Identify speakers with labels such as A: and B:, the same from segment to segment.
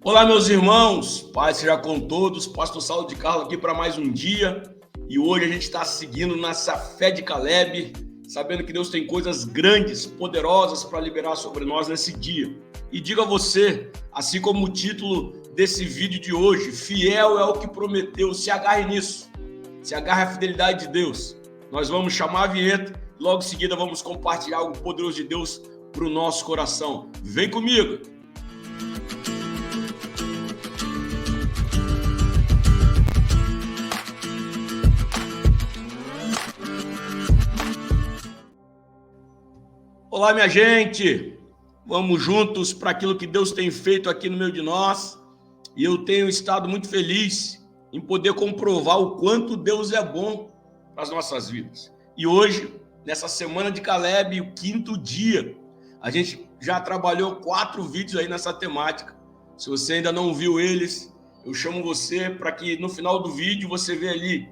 A: Olá, meus irmãos, paz seja com todos, pastor Saulo de Carlos aqui para mais um dia, e hoje a gente está seguindo nessa fé de Caleb, sabendo que Deus tem coisas grandes, poderosas para liberar sobre nós nesse dia. E digo a você, assim como o título desse vídeo de hoje, fiel é o que prometeu, se agarre nisso, se agarre à fidelidade de Deus. Nós vamos chamar a vinheta, e logo em seguida vamos compartilhar algo poderoso de Deus para o nosso coração. Vem comigo! Olá, minha gente! Vamos juntos para aquilo que Deus tem feito aqui no meio de nós. E eu tenho estado muito feliz em poder comprovar o quanto Deus é bom para as nossas vidas. E hoje, nessa semana de Caleb, o 5º dia, a gente já trabalhou 4 vídeos aí nessa temática. Se você ainda não viu eles, eu chamo você para que no final do vídeo você veja ali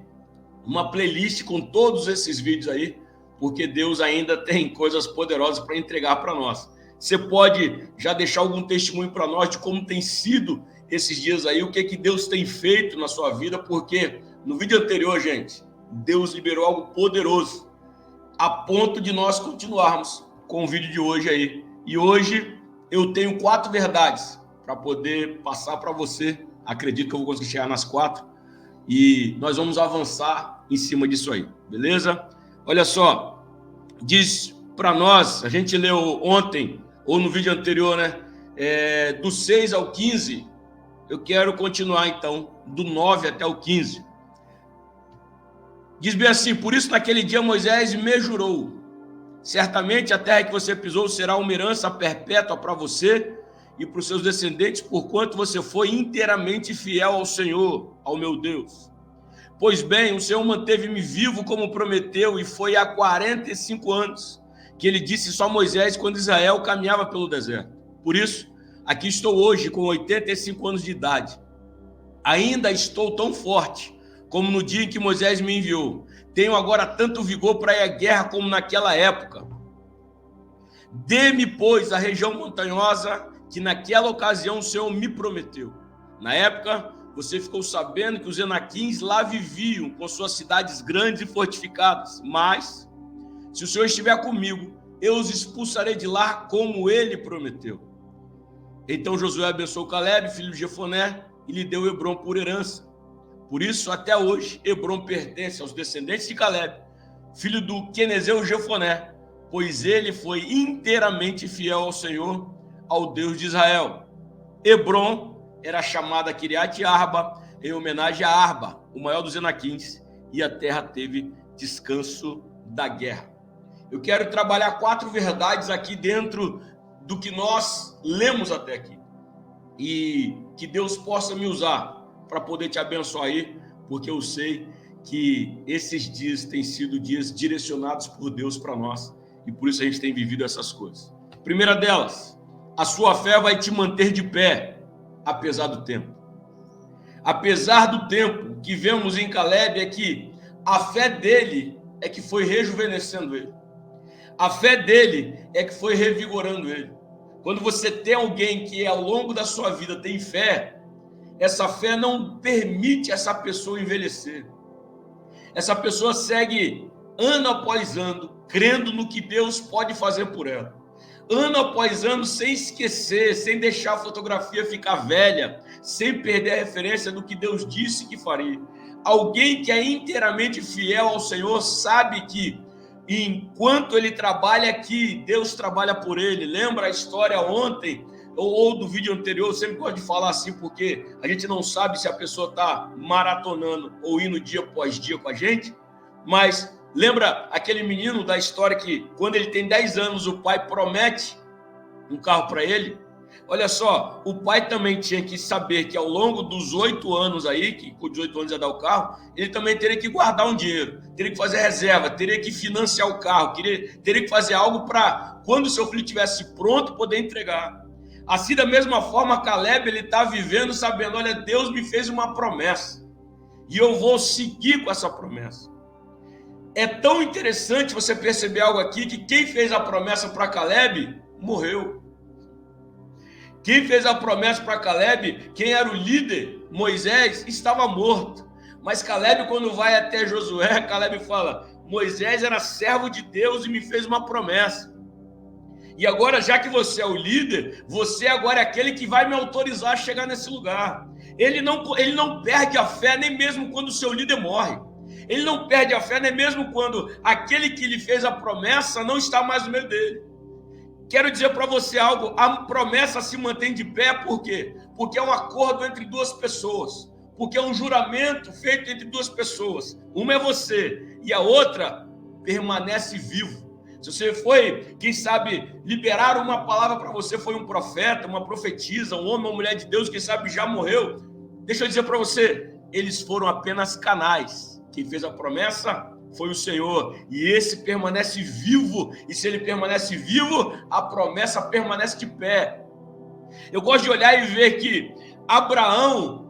A: uma playlist com todos esses vídeos aí, porque Deus ainda tem coisas poderosas para entregar para nós. Você pode já deixar algum testemunho para nós de como tem sido esses dias aí, o que Deus tem feito na sua vida, porque no vídeo anterior, gente, Deus liberou algo poderoso, a ponto de nós continuarmos com o vídeo de hoje aí. E hoje eu tenho 4 verdades para poder passar para você. Acredito que eu vou conseguir chegar nas 4 e nós vamos avançar em cima disso aí, beleza? Olha só, diz para nós, a gente leu ontem, ou no vídeo anterior, né? Do 6 ao 15, eu quero continuar então, do 9 até o 15. Diz bem assim: por isso naquele dia Moisés me jurou, certamente a terra que você pisou será uma herança perpétua para você e para os seus descendentes, porquanto você foi inteiramente fiel ao Senhor, ao meu Deus. Pois bem, o Senhor manteve-me vivo como prometeu, e foi há 45 anos que ele disse só a Moisés quando Israel caminhava pelo deserto. Por isso, aqui estou hoje com 85 anos de idade. Ainda estou tão forte como no dia em que Moisés me enviou. Tenho agora tanto vigor para ir à guerra como naquela época. Dê-me, pois, a região montanhosa que naquela ocasião o Senhor me prometeu. Na época, você ficou sabendo que os Enaquins lá viviam com suas cidades grandes e fortificadas. Mas, se o Senhor estiver comigo, eu os expulsarei de lá como ele prometeu. Então Josué abençoou Caleb, filho de Jefoné, e lhe deu Hebrom por herança. Por isso, até hoje, Hebrom pertence aos descendentes de Caleb, filho do quenezeu Jefoné, pois ele foi inteiramente fiel ao Senhor, ao Deus de Israel. Hebrom era chamada Kiriat Arba, em homenagem a Arba, o maior dos Enaquins, e a terra teve descanso da guerra. Eu quero trabalhar 4 verdades aqui dentro do que nós lemos até aqui, e que Deus possa me usar para poder te abençoar aí, porque eu sei que esses dias têm sido dias direcionados por Deus para nós, e por isso a gente tem vivido essas coisas. Primeira delas, a sua fé vai te manter de pé, apesar do tempo. Apesar do tempo, o que vemos em Caleb é que a fé dele é que foi rejuvenescendo ele. A fé dele é que foi revigorando ele. Quando você tem alguém que ao longo da sua vida tem fé, essa fé não permite essa pessoa envelhecer. Essa pessoa segue ano após ano, crendo no que Deus pode fazer por ela. Ano após ano, sem esquecer, sem deixar a fotografia ficar velha, sem perder a referência do que Deus disse que faria. Alguém que é inteiramente fiel ao Senhor sabe que enquanto ele trabalha aqui, Deus trabalha por ele. Lembra a história ontem ou do vídeo anterior? Eu sempre gosto de falar assim, porque a gente não sabe se a pessoa está maratonando ou indo dia após dia com a gente, mas lembra aquele menino da história que quando ele tem 10 anos o pai promete um carro para ele? Olha só, o pai também tinha que saber que ao longo dos 8 anos aí, que com 18 anos ia dar o carro, ele também teria que guardar um dinheiro, teria que fazer reserva, teria que financiar o carro, teria que fazer algo para quando o seu filho estivesse pronto poder entregar. Assim, da mesma forma, Caleb, ele está vivendo sabendo, olha, Deus me fez uma promessa e eu vou seguir com essa promessa. É tão interessante você perceber algo aqui, que quem fez a promessa para Caleb morreu. Quem fez a promessa para Caleb, quem era o líder, Moisés, estava morto. Mas Caleb, quando vai até Josué, Caleb fala: Moisés era servo de Deus e me fez uma promessa. E agora, já que você é o líder, você agora é aquele que vai me autorizar a chegar nesse lugar. Ele não perde a fé nem mesmo quando o seu líder morre. Ele não perde a fé nem mesmo quando aquele que lhe fez a promessa não está mais no meio dele. Quero dizer para você algo: a promessa se mantém de pé, por quê? Porque é um acordo entre duas pessoas. Porque é um juramento feito entre duas pessoas. Uma é você e a outra permanece vivo. Se você foi, quem sabe, liberar uma palavra para você, foi um profeta, uma profetisa, um homem, uma mulher de Deus, quem sabe já morreu. Deixa eu dizer para você, eles foram apenas canais. Quem fez a promessa foi o Senhor. E esse permanece vivo. E se ele permanece vivo, a promessa permanece de pé. Eu gosto de olhar e ver que Abraão,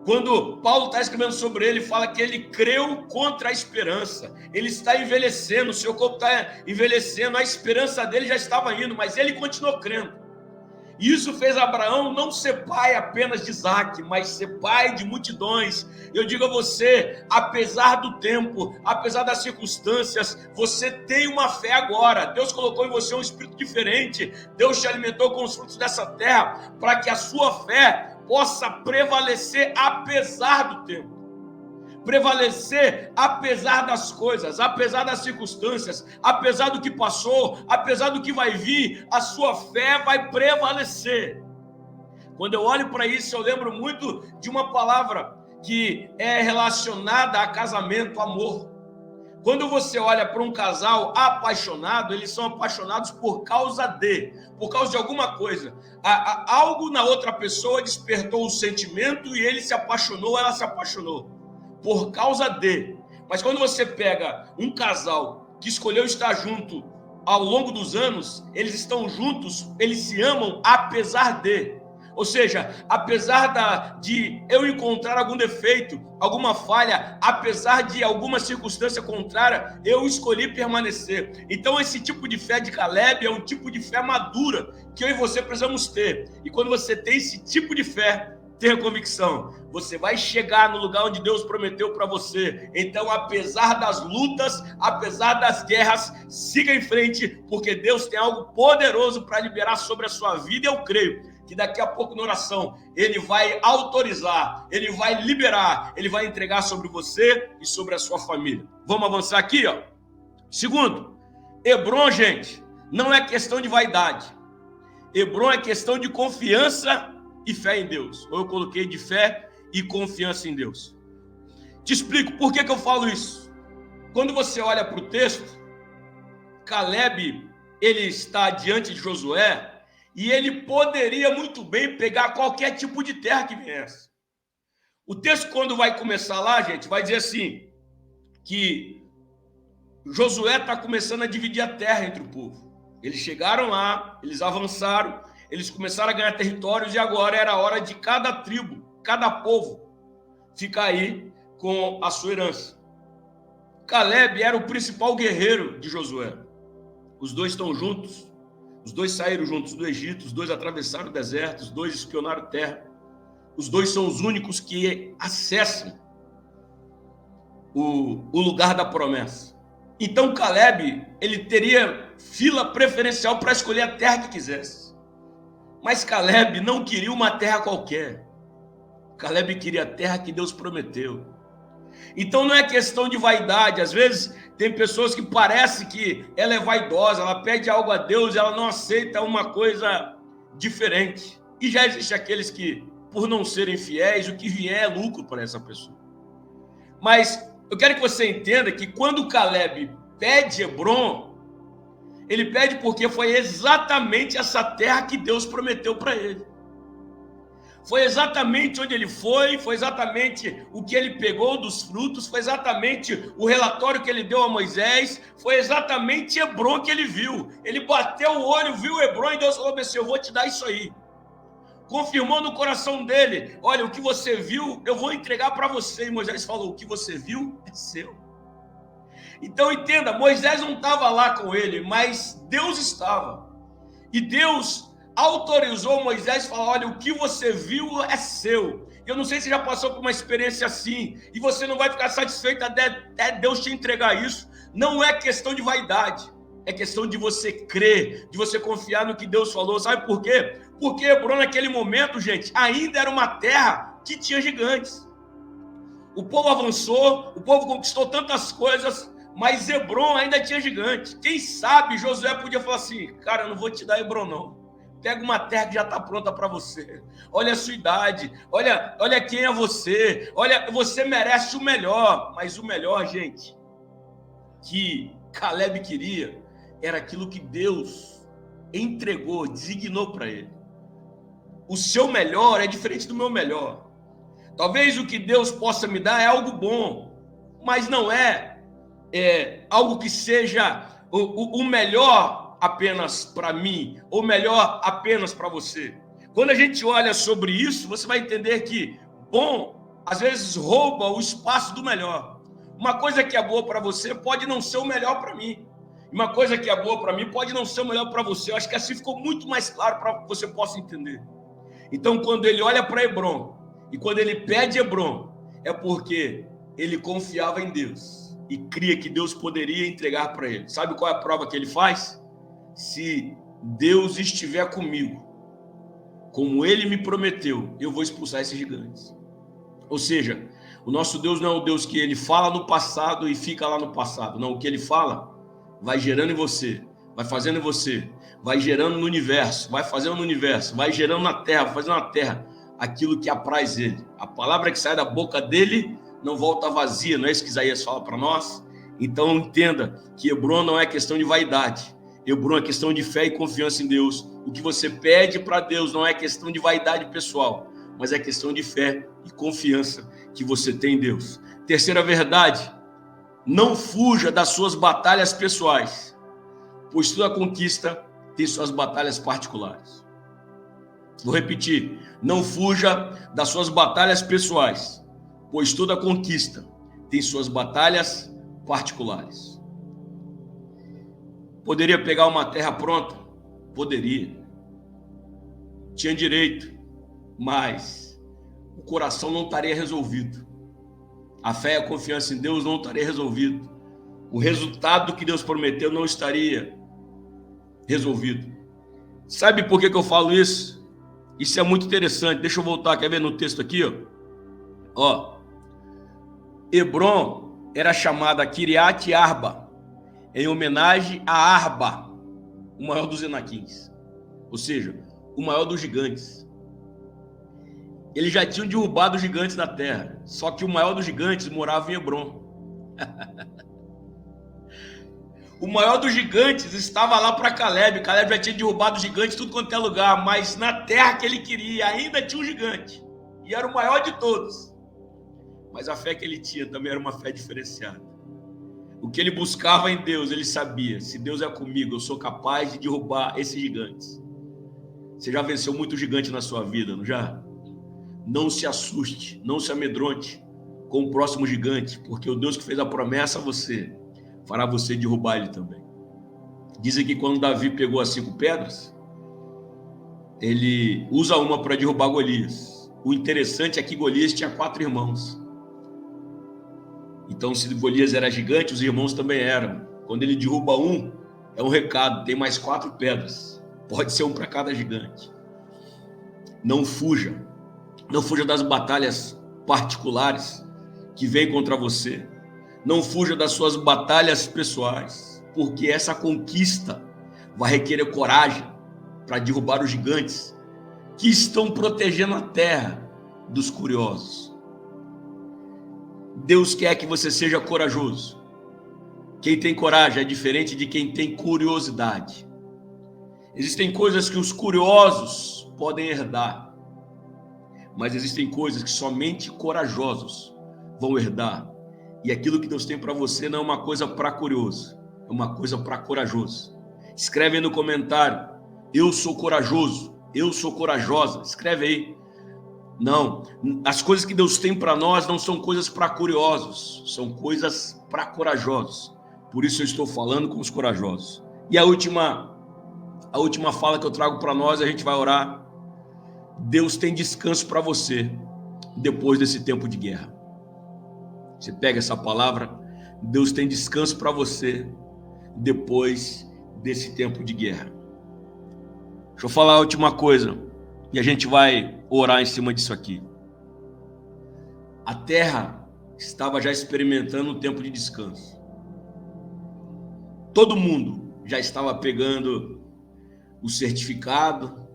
A: quando Paulo está escrevendo sobre ele, fala que ele creu contra a esperança. Ele está envelhecendo, o seu corpo está envelhecendo, a esperança dele já estava indo, mas ele continuou crendo. E isso fez Abraão não ser pai apenas de Isaac, mas ser pai de multidões. Eu digo a você, apesar do tempo, apesar das circunstâncias, você tem uma fé agora. Deus colocou em você um espírito diferente. Deus te alimentou com os frutos dessa terra, para que a sua fé possa prevalecer apesar do tempo, prevalecer apesar das coisas, apesar das circunstâncias, apesar do que passou, apesar do que vai vir, a sua fé vai prevalecer. Quando eu olho para isso, eu lembro muito de uma palavra que é relacionada a casamento, amor. Quando você olha para um casal apaixonado, eles são apaixonados por causa de alguma coisa. Algo na outra pessoa despertou o sentimento e ele se apaixonou, ela se apaixonou. Por causa de. Mas quando você pega um casal que escolheu estar junto ao longo dos anos, eles estão juntos, eles se amam apesar de. Ou seja, apesar de eu encontrar algum defeito, alguma falha, apesar de alguma circunstância contrária, eu escolhi permanecer. Então esse tipo de fé de Caleb é um tipo de fé madura que eu e você precisamos ter. E quando você tem esse tipo de fé, tenha convicção, você vai chegar no lugar onde Deus prometeu para você. Então, apesar das lutas, apesar das guerras, siga em frente, porque Deus tem algo poderoso para liberar sobre a sua vida. Eu creio que daqui a pouco na oração ele vai autorizar, ele vai liberar, ele vai entregar sobre você e sobre a sua família. Vamos avançar aqui, ó. Segundo, Hebron, gente, não é questão de vaidade. Hebron é questão de confiança e fé em Deus. Ou eu coloquei de fé e confiança em Deus. Te explico por que eu falo isso. Quando você olha para o texto, Caleb, ele está diante de Josué e ele poderia muito bem pegar qualquer tipo de terra que viesse. O texto, quando vai começar lá, gente, vai dizer assim, que Josué está começando a dividir a terra entre o povo. Eles chegaram lá, eles avançaram, eles começaram a ganhar territórios e agora era a hora de cada tribo, cada povo ficar aí com a sua herança. Caleb era o principal guerreiro de Josué. Os dois estão juntos, os dois saíram juntos do Egito, os dois atravessaram o deserto, os dois espionaram terra. Os dois são os únicos que acessam o lugar da promessa. Então Caleb, ele teria fila preferencial para escolher a terra que quisesse. Mas Caleb não queria uma terra qualquer. Caleb queria a terra que Deus prometeu. Então não é questão de vaidade. Às vezes tem pessoas que parece que ela é vaidosa, ela pede algo a Deus e ela não aceita uma coisa diferente. E já existem aqueles que, por não serem fiéis, o que vier é lucro para essa pessoa. Mas eu quero que você entenda que quando Caleb pede Hebron, ele pede porque foi exatamente essa terra que Deus prometeu para ele. Foi exatamente onde ele foi exatamente o que ele pegou dos frutos, foi exatamente o relatório que ele deu a Moisés, foi exatamente Hebron que ele viu. Ele bateu o olho, viu Hebron e Deus falou assim, eu vou te dar isso aí. Confirmou no coração dele, olha, o que você viu, eu vou entregar para você. E Moisés falou, o que você viu é seu. Então entenda, Moisés não estava lá com ele, mas Deus estava. E Deus autorizou Moisés a falar: olha, o que você viu é seu. Eu não sei se já passou por uma experiência assim, e você não vai ficar satisfeito até Deus te entregar isso. Não é questão de vaidade, é questão de você crer, de você confiar no que Deus falou. Sabe por quê? Porque Hebron, naquele momento, gente, ainda era uma terra que tinha gigantes. O povo avançou, o povo conquistou tantas coisas, mas Hebron ainda tinha gigante. Quem sabe Josué podia falar assim: cara, eu não vou te dar Hebron não. Pega uma terra que já está pronta para você. Olha a sua idade, olha quem é você. Olha, você merece o melhor. Mas o melhor, gente, que Caleb queria, era aquilo que Deus entregou, designou para ele. O seu melhor é diferente do meu melhor. Talvez o que Deus possa me dar é algo bom, mas não é algo que seja o melhor apenas para mim, ou melhor apenas para você. Quando a gente olha sobre isso, você vai entender que bom, às vezes rouba o espaço do melhor. Uma coisa que é boa para você pode não ser o melhor para mim. Uma coisa que é boa para mim pode não ser o melhor para você. Eu acho que assim ficou muito mais claro para que você possa entender. Então, quando ele olha para Hebron, e quando ele pede Hebron, é porque ele confiava em Deus e cria que Deus poderia entregar para ele. Sabe qual é a prova que ele faz? Se Deus estiver comigo, como ele me prometeu, eu vou expulsar esses gigantes. Ou seja, o nosso Deus não é o Deus que ele fala no passado e fica lá no passado. Não, o que ele fala vai gerando em você, vai fazendo em você, vai gerando no universo, vai fazendo no universo, vai gerando na terra, vai fazendo na terra aquilo que apraz ele. A palavra que sai da boca dele não volta vazia, não é isso que Isaías fala para nós? Então entenda que Hebron não é questão de vaidade, Hebron é questão de fé e confiança em Deus. O que você pede para Deus não é questão de vaidade pessoal, mas é questão de fé e confiança que você tem em Deus. Terceira verdade: não fuja das suas batalhas pessoais, pois toda conquista tem suas batalhas particulares. Vou repetir: não fuja das suas batalhas pessoais, pois toda conquista tem suas batalhas particulares. Poderia pegar uma terra pronta? Poderia. Tinha direito, mas o coração não estaria resolvido. A fé e a confiança em Deus não estaria resolvido. O resultado que Deus prometeu não estaria resolvido. Sabe por que eu falo isso? Isso é muito interessante. Deixa eu voltar, quer ver no texto aqui? Ó. Hebron era chamada Kiriat Arba, em homenagem a Arba, o maior dos Enaquins. Ou seja, o maior dos gigantes. Eles já tinham derrubado os gigantes da terra, só que o maior dos gigantes morava em Hebron. O maior dos gigantes estava lá para Caleb. Caleb já tinha derrubado os gigantes tudo quanto é lugar, mas na terra que ele queria ainda tinha um gigante, e era o maior de todos. Mas a fé que ele tinha também era uma fé diferenciada. O que ele buscava em Deus, ele sabia: se Deus é comigo, eu sou capaz de derrubar esses gigantes. Você já venceu muito gigante na sua vida, não já? Não se assuste, não se amedronte com o próximo gigante, porque o Deus que fez a promessa a você, fará você derrubar ele também. Dizem que quando Davi pegou as 5 pedras, ele usa uma para derrubar Golias. O interessante é que Golias tinha 4 irmãos. Então, se Golias era gigante, os irmãos também eram. Quando ele derruba um, é um recado: tem mais 4 pedras. Pode ser um para cada gigante. Não fuja. Não fuja das batalhas particulares que vêm contra você. Não fuja das suas batalhas pessoais, porque essa conquista vai requerer coragem para derrubar os gigantes que estão protegendo a terra dos curiosos. Deus quer que você seja corajoso. Quem tem coragem é diferente de quem tem curiosidade. Existem coisas que os curiosos podem herdar, mas existem coisas que somente corajosos vão herdar. E aquilo que Deus tem para você não é uma coisa para curioso, é uma coisa para corajoso. Escreve aí no comentário: eu sou corajoso, eu sou corajosa. Escreve aí. Não, as coisas que Deus tem para nós não são coisas para curiosos, são coisas para corajosos. Por isso eu estou falando com os corajosos. E a última A última fala que eu trago para nós, a gente vai orar. Deus tem descanso para você depois desse tempo de guerra. Você pega essa palavra, Deus tem descanso para você depois desse tempo de guerra. Deixa eu falar a última coisa e a gente vai orar em cima disso aqui. A terra estava já experimentando um tempo de descanso. Todo mundo já estava pegando o certificado,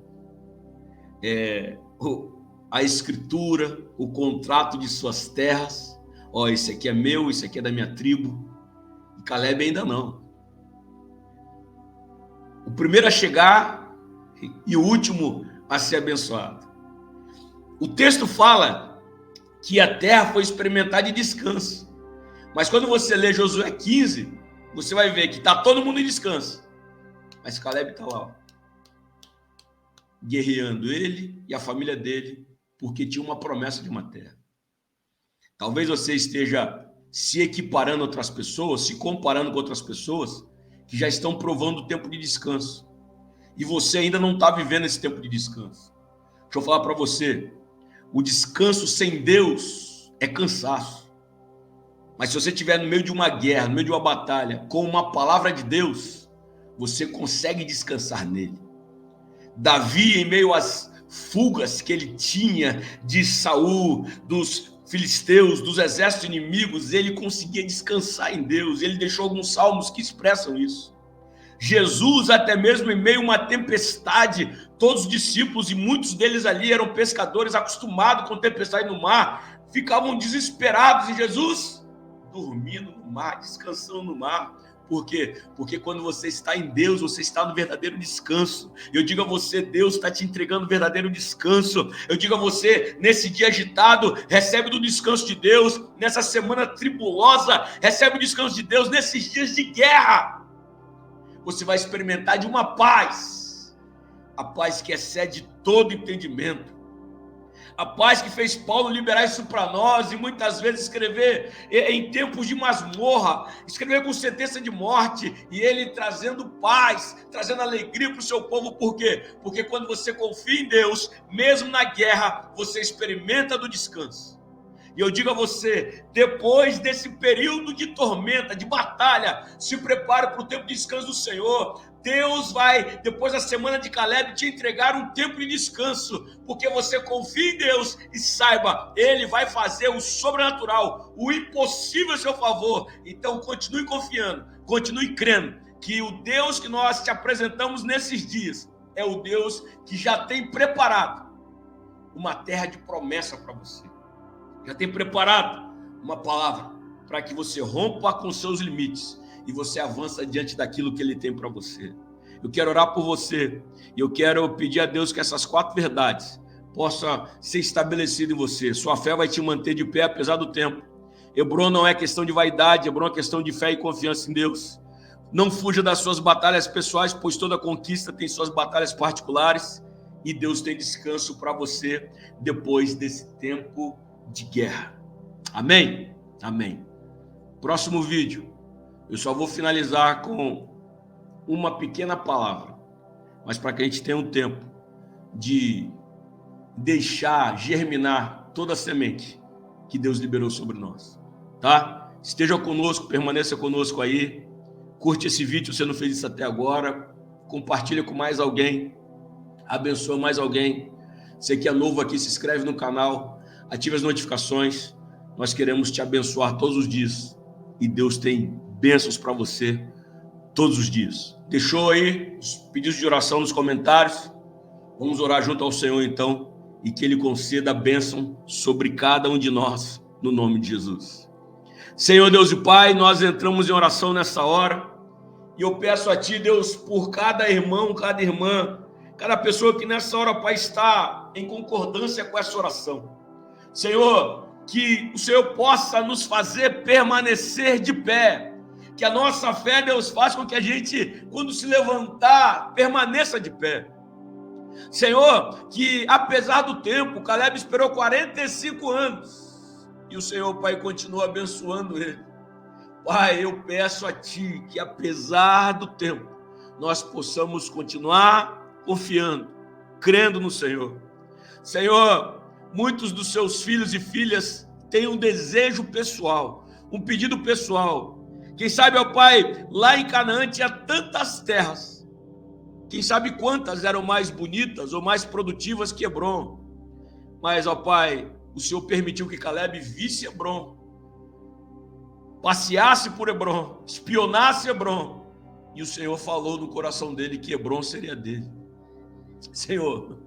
A: a escritura, o contrato de suas terras. Ó, esse aqui é meu, esse aqui é da minha tribo. E Caleb ainda não. O primeiro a chegar e o último a ser abençoado. O texto fala que a terra foi experimentar de descanso. Mas quando você lê Josué 15, você vai ver que está todo mundo em descanso. Mas Caleb está lá, ó, guerreando, ele e a família dele, porque tinha uma promessa de uma terra. Talvez você esteja se equiparando a outras pessoas, se comparando com outras pessoas que já estão provando o tempo de descanso. E você ainda não está vivendo esse tempo de descanso. Deixa eu falar para você, o descanso sem Deus é cansaço. Mas se você estiver no meio de uma guerra, no meio de uma batalha, com uma palavra de Deus, você consegue descansar nele. Davi, em meio às fugas que ele tinha de Saul, dos filisteus, dos exércitos inimigos, ele conseguia descansar em Deus. Ele deixou alguns salmos que expressam isso. Jesus, até mesmo em meio a uma tempestade, todos os discípulos, e muitos deles ali eram pescadores acostumados com tempestade no mar, ficavam desesperados, e Jesus dormindo no mar, descansando no mar. Por quê? Porque quando você está em Deus, você está no verdadeiro descanso. Eu digo a você, Deus está te entregando o verdadeiro descanso. Eu digo a você, nesse dia agitado, recebe do descanso de Deus. Nessa semana tribulosa, recebe o descanso de Deus. Nesses dias de guerra, você vai experimentar de uma paz. A paz que excede todo entendimento. A paz que fez Paulo liberar isso para nós e muitas vezes escrever em tempos de masmorra, escrever com sentença de morte, e ele trazendo paz, trazendo alegria para o seu povo. Por quê? Porque quando você confia em Deus, mesmo na guerra, você experimenta do descanso. E eu digo a você, depois desse período de tormenta, de batalha, se prepare para o tempo de descanso do Senhor. Deus vai, depois da semana de Caleb, te entregar um tempo de descanso, porque você confia em Deus e saiba, Ele vai fazer o sobrenatural, o impossível a seu favor. Então continue confiando, continue crendo, que o Deus que nós te apresentamos nesses dias é o Deus que já tem preparado uma terra de promessa para você. Já tem preparado uma palavra para que você rompa com seus limites e você avança diante daquilo que Ele tem para você. Eu quero orar por você e eu quero pedir a Deus que essas 4 verdades possam ser estabelecidas em você. Sua fé vai te manter de pé apesar do tempo. Hebron não é questão de vaidade, Hebron é questão de fé e confiança em Deus. Não fuja das suas batalhas pessoais, pois toda conquista tem suas batalhas particulares e Deus tem descanso para você depois desse tempo de guerra. Amém? Amém. Próximo vídeo, eu só vou finalizar com uma pequena palavra, mas para que a gente tenha um tempo de deixar germinar toda a semente que Deus liberou sobre nós, tá? Esteja conosco, permaneça conosco aí, curte esse vídeo se você não fez isso até agora, compartilha com mais alguém, abençoa mais alguém. Você que é novo aqui, se inscreve no canal, ative as notificações. Nós queremos te abençoar todos os dias e Deus tem bênçãos para você todos os dias. Deixou aí os pedidos de oração nos comentários. Vamos orar junto ao Senhor então e que Ele conceda a bênção sobre cada um de nós no nome de Jesus. Senhor Deus e Pai, nós entramos em oração nessa hora e eu peço a Ti, Deus, por cada irmão, cada irmã, cada pessoa que nessa hora, Pai, está em concordância com essa oração. Senhor, que o Senhor possa nos fazer permanecer de pé, que a nossa fé, Deus, faça com que a gente, quando se levantar, permaneça de pé. Senhor, que apesar do tempo, Caleb esperou 45 anos, e o Senhor, Pai, continua abençoando ele. Pai, eu peço a Ti que apesar do tempo, nós possamos continuar confiando, crendo no Senhor. Senhor, muitos dos seus filhos e filhas têm um desejo pessoal, um pedido pessoal. Quem sabe, ó Pai, lá em Canaã tinha tantas terras. Quem sabe quantas eram mais bonitas ou mais produtivas que Hebrom. Mas, ó Pai, o Senhor permitiu que Caleb visse Hebrom, passeasse por Hebrom, espionasse Hebrom. E o Senhor falou no coração dele que Hebrom seria dele. Senhor,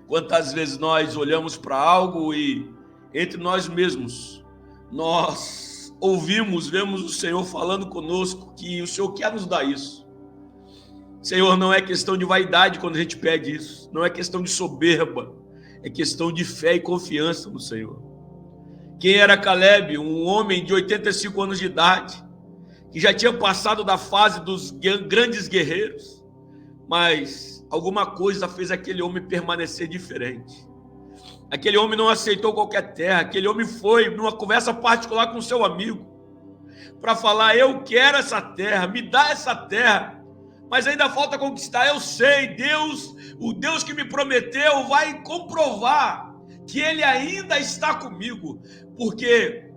A: quantas vezes nós olhamos para algo e entre nós mesmos, nós ouvimos, vemos o Senhor falando conosco que o Senhor quer nos dar isso. Senhor, não é questão de vaidade quando a gente pede isso, não é questão de soberba, é questão de fé e confiança no Senhor. Quem era Caleb? Um homem de 85 anos de idade, que já tinha passado da fase dos grandes guerreiros, mas alguma coisa fez aquele homem permanecer diferente. Aquele homem não aceitou qualquer terra, aquele homem foi numa conversa particular com seu amigo, para falar: eu quero essa terra, me dá essa terra, mas ainda falta conquistar. Eu sei, Deus, o Deus que me prometeu vai comprovar que Ele ainda está comigo, porque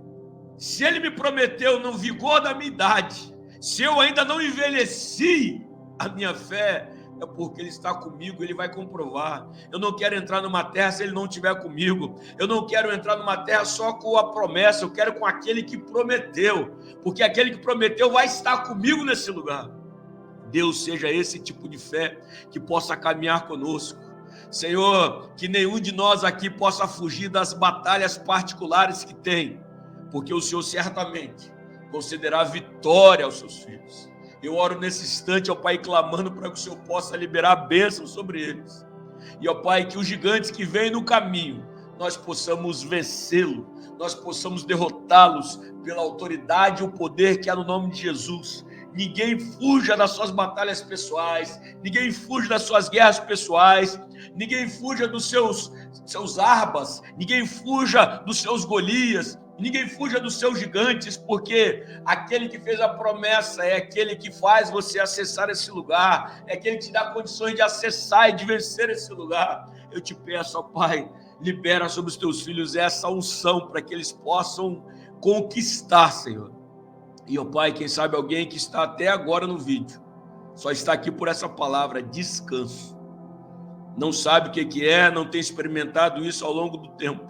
A: se Ele me prometeu no vigor da minha idade, se eu ainda não envelheci a minha fé, é porque Ele está comigo, Ele vai comprovar. Eu não quero entrar numa terra se Ele não estiver comigo. Eu não quero entrar numa terra só com a promessa, eu quero com aquele que prometeu, porque aquele que prometeu vai estar comigo nesse lugar. Deus, seja esse tipo de fé que possa caminhar conosco. Senhor, que nenhum de nós aqui possa fugir das batalhas particulares que tem, porque o Senhor certamente concederá vitória aos seus filhos. Eu oro nesse instante, ó Pai, clamando para que o Senhor possa liberar bênçãos sobre eles. E, ó Pai, que os gigantes que vêm no caminho, nós possamos vencê-lo, nós possamos derrotá-los pela autoridade e o poder que há no nome de Jesus. Ninguém fuja das suas batalhas pessoais, ninguém fuja das suas guerras pessoais, ninguém fuja dos seus Arbas, ninguém fuja dos seus Golias, ninguém fuja dos seus gigantes, porque aquele que fez a promessa é aquele que faz você acessar esse lugar, é aquele que te dá condições de acessar e de vencer esse lugar. Eu te peço, ó Pai, libera sobre os teus filhos essa unção para que eles possam conquistar, Senhor. E, ó Pai, quem sabe alguém que está até agora no vídeo, só está aqui por essa palavra, descanso. Não sabe o que é, não tem experimentado isso ao longo do tempo.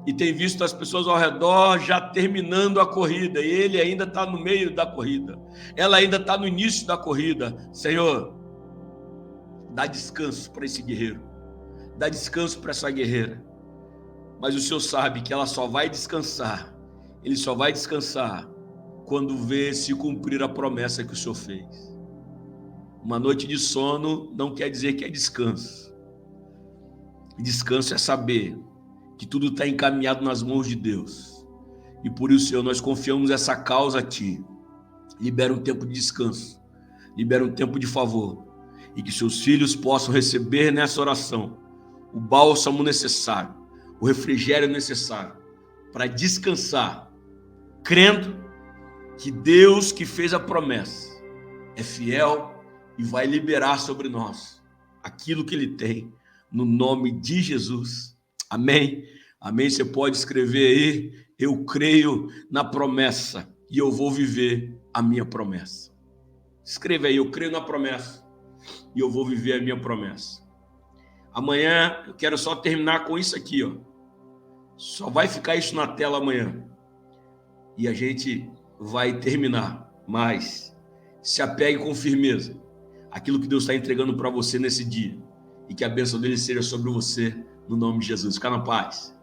A: E tem visto as pessoas ao redor já terminando a corrida, e ele ainda está no meio da corrida. Ela ainda está no início da corrida. Senhor, dá descanso para esse guerreiro. Dá descanso para essa guerreira. Mas o Senhor sabe que ela só vai descansar. Ele só vai descansar quando vê se cumprir a promessa que o Senhor fez. Uma noite de sono não quer dizer que é descanso. Descanso é saber que tudo está encaminhado nas mãos de Deus. E por isso, Senhor, nós confiamos essa causa a Ti. Libera um tempo de descanso. Libera um tempo de favor. E que seus filhos possam receber nessa oração o bálsamo necessário, o refrigério necessário para descansar, crendo que Deus que fez a promessa é fiel e vai liberar sobre nós aquilo que Ele tem, no nome de Jesus. Amém? Amém? Você pode escrever aí: eu creio na promessa e eu vou viver a minha promessa. Escreva aí: eu creio na promessa e eu vou viver a minha promessa. Amanhã eu quero só terminar com isso aqui, ó. Só vai ficar isso na tela amanhã. E a gente vai terminar, mas se apegue com firmeza àquilo que Deus está entregando para você nesse dia, e que a bênção dele seja sobre você, no nome de Jesus. Fica na paz.